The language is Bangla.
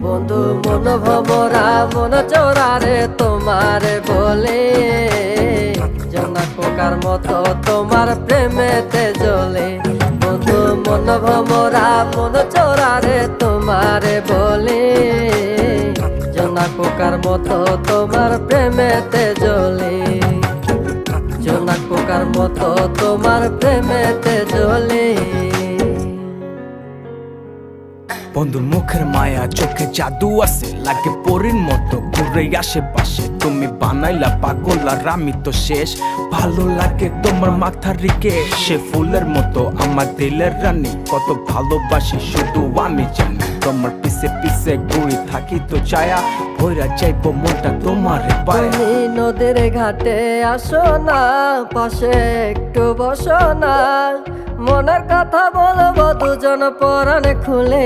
বন্ধু মন ভমরা মন চোরারে তোমারে বলে, জোনাক পোকার মতো তোমার প্রেমেতে জ্বলে। বন্ধু মন ভমরা মন চোরারে তোমারে বলে, জোনাক পোকার মতো তোমার প্রেমেতে জ্বলে। জোনাক পোকার মতো তোমার প্রেমেতে জ্বলে। বন্ধুর মুখের মায়া চোখে জাদু আছে, লাগে পরীর মতো ঘুরে আশেপাশে। তুমি বানাইলা পাগল আর আমি তো শেষ। ভালো লাগে তোমার মাথার রিকে, সে ফুলের মতো আমার দিলের রানী। কত ভালোবাসি শুধু আমি জানি, তোমার পিছে পিছে ঘুরি থাকি তো ছায়া। ভৈরা যাইব মনটা তোমার পায়ে। তুমি নদীর ঘাটে আসো না, পাশে একটু বসো না, মনের কথা বলবো দুজন পরাণ খুলে।